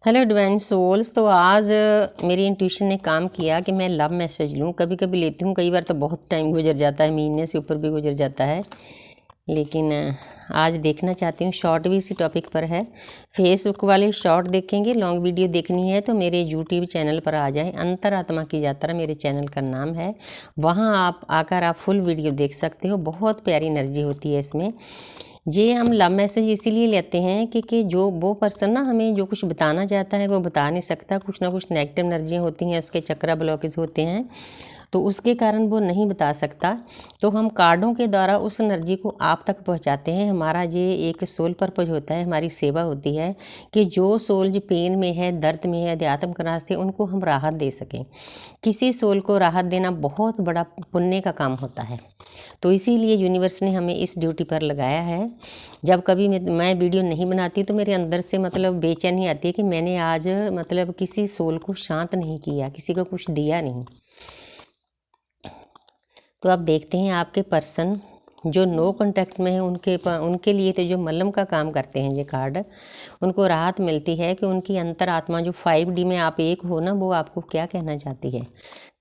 Hello divine souls. तो आज मेरी इंट्यूशन ने काम किया कि मैं लव मैसेज लूँ। कभी कभी लेती हूँ, कई बार तो बहुत टाइम गुजर जाता है, महीने से ऊपर भी गुजर जाता है, लेकिन आज देखना चाहती हूँ। शॉर्ट भी इसी टॉपिक पर है। फेसबुक वाले शॉर्ट देखेंगे, लॉन्ग वीडियो देखनी है तो मेरे यूट्यूब चैनल पर आ जाएं। अंतरात्मा की यात्रा मेरे चैनल का नाम है। वहाँ आप आकर आप फुल वीडियो देख सकते हो। बहुत प्यारी एनर्जी होती है इसमें। ये हम लव मैसेज इसीलिए लेते हैं कि जो वो पर्सन ना हमें जो कुछ बताना चाहता है वो बता नहीं सकता। कुछ ना कुछ नेगेटिव एनर्जियाँ होती हैं, उसके चक्रा ब्लॉकेज होते हैं, तो उसके कारण वो नहीं बता सकता। तो हम कार्डों के द्वारा उस एनर्जी को आप तक पहुंचाते हैं। हमारा ये एक सोल पर्पज होता है, हमारी सेवा होती है कि जो सोल जो पेन में है, दर्द में है, अध्यात्म का रास्ते, उनको हम राहत दे सकें। किसी सोल को राहत देना बहुत बड़ा पुण्य का काम होता है। तो इसीलिए यूनिवर्स ने हमें इस ड्यूटी पर लगाया है। जब कभी मैं वीडियो नहीं बनाती तो मेरे अंदर से बेचैनी आती है कि मैंने आज किसी सोल को शांत नहीं किया, किसी को कुछ दिया नहीं। तो अब देखते हैं आपके पर्सन जो नो कांटेक्ट में है उनके लिए तो जो मलम का काम करते हैं ये कार्ड, उनको राहत मिलती है कि उनकी अंतरात्मा जो 5D में आप एक हो ना, वो आपको क्या कहना चाहती है।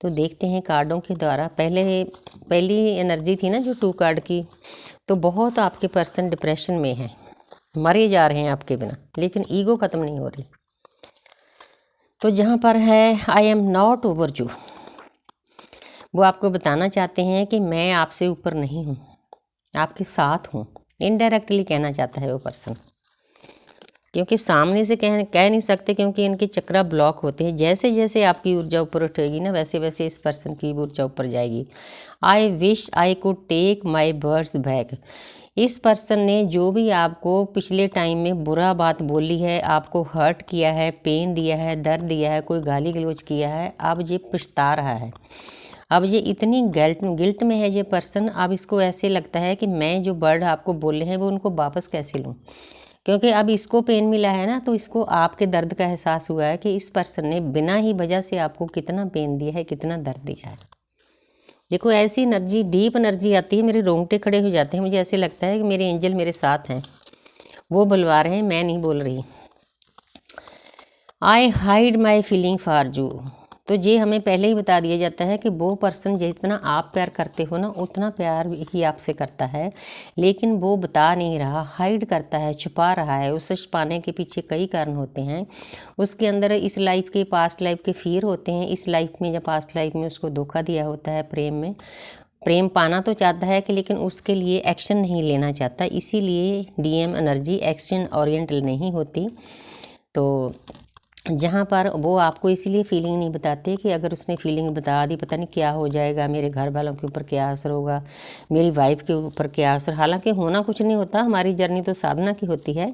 तो देखते हैं कार्डों के द्वारा। पहली एनर्जी थी ना जो 2 कार्ड की, तो बहुत आपके पर्सन डिप्रेशन में है, मरे जा रहे हैं आपके बिना, लेकिन ईगो ख़त्म नहीं हो रही। तो जहाँ पर है I am not over you, वो आपको बताना चाहते हैं कि मैं आपसे ऊपर नहीं हूँ, आपके साथ हूँ। इनडायरेक्टली कहना चाहता है वो पर्सन, क्योंकि सामने से कह नहीं सकते, क्योंकि इनके चक्रा ब्लॉक होते हैं। जैसे जैसे आपकी ऊर्जा ऊपर उठेगी ना, वैसे वैसे इस पर्सन की ऊर्जा ऊपर जाएगी। I wish I could take my words back. इस पर्सन ने जो भी आपको पिछले टाइम में बुरा बात बोली है, आपको हर्ट किया है, पेन दिया है, दर्द दिया है, कोई गाली गलौज किया है, अब ये पछता रहा है। अब ये इतनी गिल्ट में है ये पर्सन। अब इसको ऐसे लगता है कि मैं जो वर्ड आपको बोले हैं वो उनको वापस कैसे लूँ, क्योंकि अब इसको पेन मिला है ना, तो इसको आपके दर्द का एहसास हुआ है कि इस पर्सन ने बिना ही वजह से आपको कितना पेन दिया है, कितना दर्द दिया है। देखो ऐसी एनर्जी, डीप एनर्जी आती है, मेरे रोंगटे खड़े हो जाते हैं। मुझे ऐसे लगता है कि मेरे एंजल मेरे साथ हैं, वो बुलवा रहे हैं, मैं नहीं बोल रही। आई hide my feeling for you. तो ये हमें पहले ही बता दिया जाता है कि वो पर्सन जितना आप प्यार करते हो ना, उतना प्यार ही आपसे करता है, लेकिन वो बता नहीं रहा, हाइड करता है, छुपा रहा है। उसे छुपाने के पीछे कई कारण होते हैं। उसके अंदर इस लाइफ के, पास्ट लाइफ के फियर होते हैं। इस लाइफ में या पास्ट लाइफ में उसको धोखा दिया होता है प्रेम में। प्रेम पाना तो चाहता है कि, लेकिन उसके लिए एक्शन नहीं लेना चाहता। इसीलिए डीएम एनर्जी एक्शन ओरिएंटल नहीं होती। तो जहाँ पर वो आपको इसीलिए फीलिंग नहीं बताते कि अगर उसने फीलिंग बता दी, पता नहीं क्या हो जाएगा, मेरे घर वालों के ऊपर क्या असर होगा, मेरी वाइफ के ऊपर क्या असर। हालांकि होना कुछ नहीं होता, हमारी जर्नी तो साधना की होती है,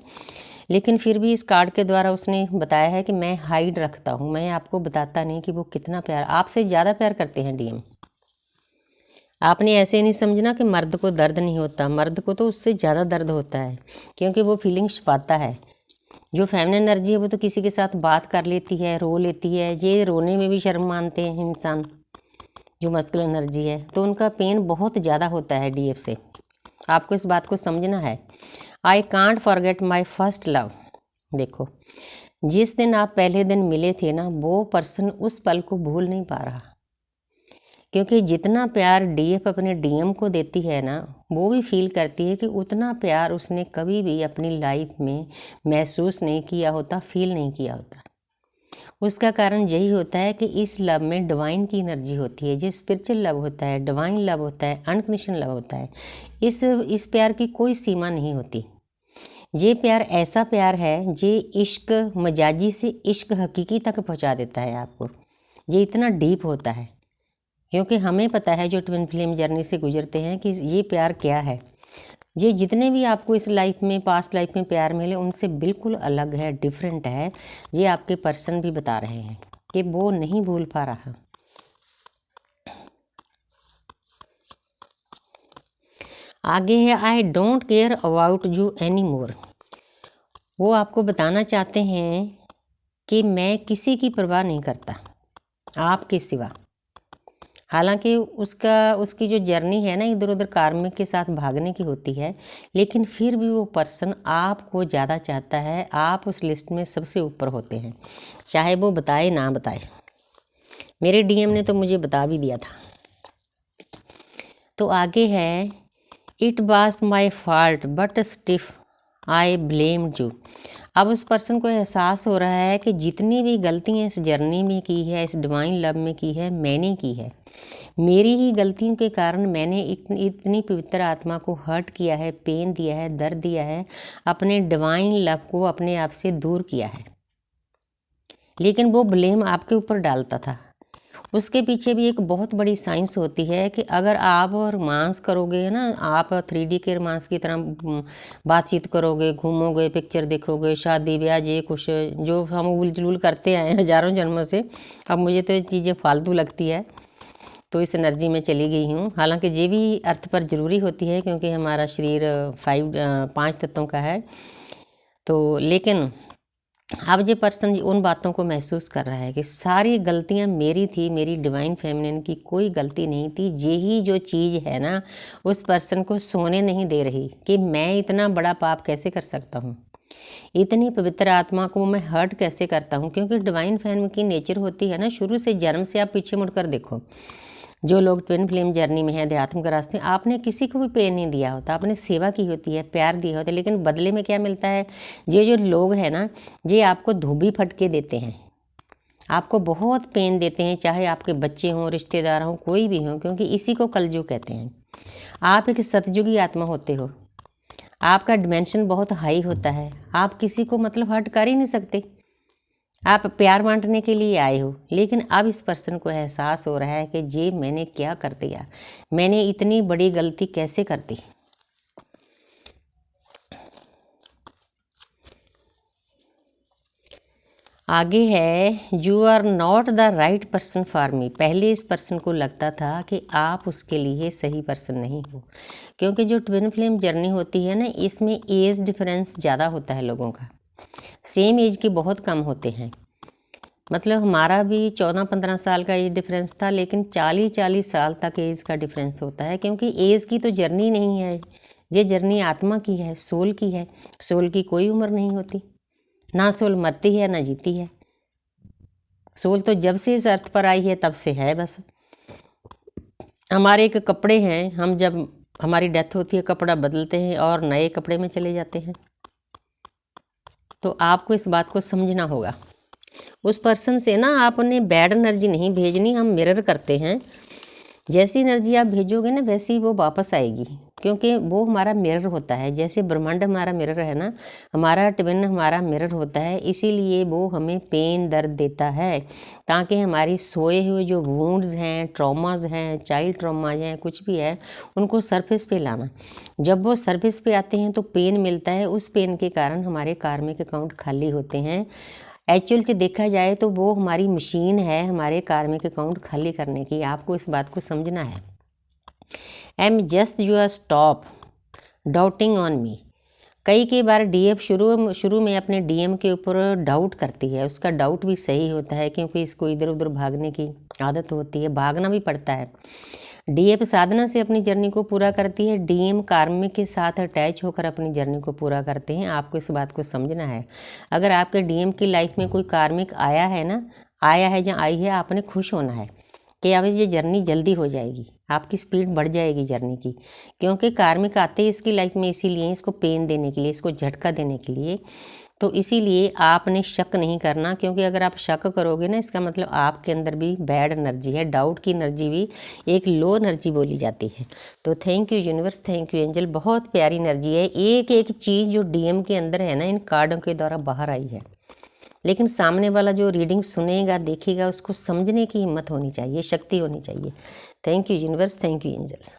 लेकिन फिर भी इस कार्ड के द्वारा उसने बताया है कि मैं हाइड रखता हूँ, मैं आपको बताता नहीं कि वो कितना प्यार, आपसे ज़्यादा प्यार करते हैं डीएम। आपने ऐसे नहीं समझना कि मर्द को दर्द नहीं होता, मर्द को तो उससे ज़्यादा दर्द होता है, क्योंकि वो फीलिंग छुपाता है। जो फेमिनिन एनर्जी है वो तो किसी के साथ बात कर लेती है, रो लेती है, ये रोने में भी शर्म मानते हैं इंसान। जो मस्कुलिन एनर्जी है तो उनका पेन बहुत ज़्यादा होता है डीएफ से, आपको इस बात को समझना है। I can't forget my first love. देखो जिस दिन आप पहले दिन मिले थे ना, वो पर्सन उस पल को भूल नहीं पा रहा, क्योंकि जितना प्यार डीएफ अपने डीएम को देती है ना, वो भी फील करती है कि उतना प्यार उसने कभी भी अपनी लाइफ में महसूस नहीं किया होता, फील नहीं किया होता। उसका कारण यही होता है कि इस लव में डिवाइन की एनर्जी होती है, जो स्पिरिचुअल लव होता है, डिवाइन लव होता है, अनकंडीशनल लव होता है। इस प्यार की कोई सीमा नहीं होती। ये प्यार ऐसा प्यार है जे इश्क मजाजी से इश्क हकीकी तक पहुंचा देता है आपको। ये इतना डीप होता है, क्योंकि हमें पता है जो ट्विन फ्लेम जर्नी से गुजरते हैं कि ये प्यार क्या है। ये जितने भी आपको इस लाइफ में, पास्ट लाइफ में प्यार मिले, उनसे बिल्कुल अलग है, डिफरेंट है। ये आपके पर्सन भी बता रहे हैं कि वो नहीं भूल पा रहा। आगे है I don't care about you any more. वो आपको बताना चाहते हैं कि मैं किसी की परवाह नहीं करता आपके सिवा। हालांकि उसकी जो जर्नी है ना इधर उधर कार्मिक के साथ भागने की होती है, लेकिन फिर भी वो पर्सन आपको ज़्यादा चाहता है, आप उस लिस्ट में सबसे ऊपर होते हैं, चाहे वो बताए ना बताए। मेरे डीएम ने तो मुझे बता भी दिया था। तो आगे है, it was my fault but stiff I blamed you. अब उस पर्सन को एहसास हो रहा है कि जितनी भी गलतियाँ इस जर्नी में की है, इस डिवाइन लव में की है, मैंने की है। मेरी ही गलतियों के कारण मैंने इतनी पवित्र आत्मा को हर्ट किया है, पेन दिया है, दर्द दिया है, अपने डिवाइन लव को अपने आप से दूर किया है। लेकिन वो ब्लेम आपके ऊपर डालता था। उसके पीछे भी एक बहुत बड़ी साइंस होती है कि अगर आप रोमांस करोगे ना, आप 3D के रोमांस की तरह बातचीत करोगे, घूमोगे, पिक्चर देखोगे, शादी ब्याह, ये कुछ जो हम उल जुलूल करते आए हैं हज़ारों जन्मों से, अब मुझे तो ये चीज़ें फालतू लगती है, तो इस एनर्जी में चली गई हूँ। हालांकि ये भी अर्थ पर ज़रूरी होती है क्योंकि हमारा शरीर 5 तत्वों का है। तो लेकिन अब जो पर्सन उन बातों को महसूस कर रहा है कि सारी गलतियां मेरी थी, मेरी डिवाइन फेमिनिन की कोई गलती नहीं थी। यही जो चीज़ है ना उस पर्सन को सोने नहीं दे रही कि मैं इतना बड़ा पाप कैसे कर सकता हूँ, इतनी पवित्र आत्मा को मैं हर्ट कैसे करता हूँ। क्योंकि डिवाइन फेम की नेचर होती है ना, शुरू से जन्म से आप पीछे मुड़कर देखो, जो लोग ट्विन फ्लेम जर्नी में हैं, अध्यात्म के रास्ते, आपने किसी को भी पेन नहीं दिया होता, आपने सेवा की होती है, प्यार दिया होता है, लेकिन बदले में क्या मिलता है? ये जो लोग हैं ना, ये आपको धोबी फटके देते हैं, आपको बहुत पेन देते हैं, चाहे आपके बच्चे हों, रिश्तेदार हों, कोई भी हों, क्योंकि इसी को कलयुग कहते हैं। आप एक सतयुगी आत्मा होते हो, आपका डिमेंशन बहुत हाई होता है, आप किसी को मतलब हर्ट कर ही नहीं सकते, आप प्यार बांटने के लिए आए हो। लेकिन अब इस पर्सन को एहसास हो रहा है कि ये मैंने क्या कर दिया, मैंने इतनी बड़ी गलती कैसे कर दी। आगे है, you are not the right person for me. पहले इस पर्सन को लगता था कि आप उसके लिए सही पर्सन नहीं हो, क्योंकि जो ट्विन फ्लेम जर्नी होती है ना, इसमें एज डिफरेंस ज़्यादा होता है लोगों का, सेम एज के बहुत कम होते हैं। मतलब हमारा भी 14-15 साल का एज डिफरेंस था, लेकिन 40-40 साल तक एज का डिफरेंस होता है, क्योंकि एज की तो जर्नी नहीं है, ये जर्नी आत्मा की है, सोल की है। सोल की कोई उम्र नहीं होती, ना सोल मरती है ना जीती है। सोल तो जब से इस अर्थ पर आई है तब से है बस। हमारे एक कपड़े हैं, हम जब हमारी डेथ होती है कपड़ा बदलते हैं और नए कपड़े में चले जाते हैं। तो आपको इस बात को समझना होगा। उस पर्सन से ना आपने बैड एनर्जी नहीं भेजनी, हम मिरर करते हैं, जैसी एनर्जी आप भेजोगे ना वैसी ही वो वापस आएगी, क्योंकि वो हमारा मिरर होता है। जैसे ब्रह्मांड हमारा मिरर है ना, हमारा ट्विन हमारा मिरर होता है, इसीलिए वो हमें पेन दर्द देता है, ताकि हमारी सोए हुए जो वुंड्स हैं, ट्रॉमाज हैं, चाइल्ड ट्रॉमाज हैं, कुछ भी है, उनको सरफेस पे लाना। जब वो सरफेस पे आते हैं तो पेन मिलता है, उस पेन के कारण हमारे कार्मिक अकाउंट खाली होते हैं। एक्चुअल से देखा जाए तो वो हमारी मशीन है हमारे कार्मिक अकाउंट खाली करने की, आपको इस बात को समझना है। Am just you are stop doubting on me. कई बार डीएम शुरू में अपने डीएम के ऊपर डाउट करती है, उसका डाउट भी सही होता है, क्योंकि इसको इधर उधर भागने की आदत होती है, भागना भी पड़ता है। डीएम साधना से अपनी जर्नी को पूरा करती है, डीएम कार्मिक के साथ अटैच होकर अपनी जर्नी को पूरा करते हैं। आपको इस बात को समझना है। अगर आपके डीएम की लाइफ में कोई कार्मिक आया है ना, आया है या आई है, आपने खुश होना है कि अब ये जर्नी जल्दी हो जाएगी, आपकी स्पीड बढ़ जाएगी जर्नी की, क्योंकि कार्मिक आते हैं इसकी लाइफ में इसीलिए, इसको पेन देने के लिए, इसको झटका देने के लिए। तो इसीलिए आपने शक नहीं करना, क्योंकि अगर आप शक करोगे ना, इसका मतलब आपके अंदर भी बैड एनर्जी है, डाउट की एनर्जी भी एक लो एनर्जी बोली जाती है। तो thank you universe, thank you angel, बहुत प्यारी एनर्जी है। एक एक चीज़ जो डीएम के अंदर है ना, इन कार्डों के द्वारा बाहर आई है, लेकिन सामने वाला जो रीडिंग सुनेगा देखेगा उसको समझने की हिम्मत होनी चाहिए, शक्ति होनी चाहिए। Thank you universe, thank you angels.